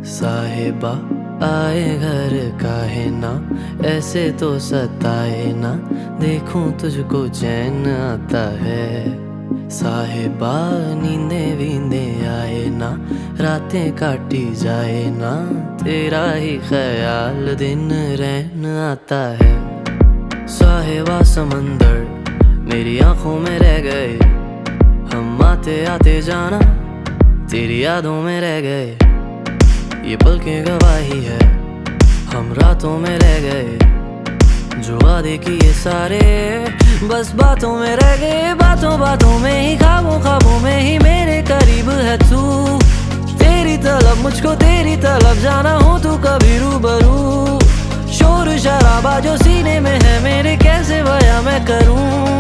साहिबा आए घर काहे ना, ऐसे तो सताए ना, देखूं तुझको चैन आता है। साहिबा नींदे वींदे आए ना, रातें काटी जाए ना, तेरा ही ख्याल दिन रहन आता है। साहिबा समंदर मेरी आंखों में रह गए, हम आते आते जाना तेरी यादों में रह गए। ये पल की गवाही है, हम रातों में रह गए, जो वादे किए सारे बस बातों में रह गए। बातों बातों में ही, ख्वाबों ख्वाबों में ही मेरे करीब है तू। तेरी तलब मुझको तेरी तलब जाना हो तू कभी रूबरू। शोर शराबा जो सीने में है मेरे, कैसे बयां मैं करूं।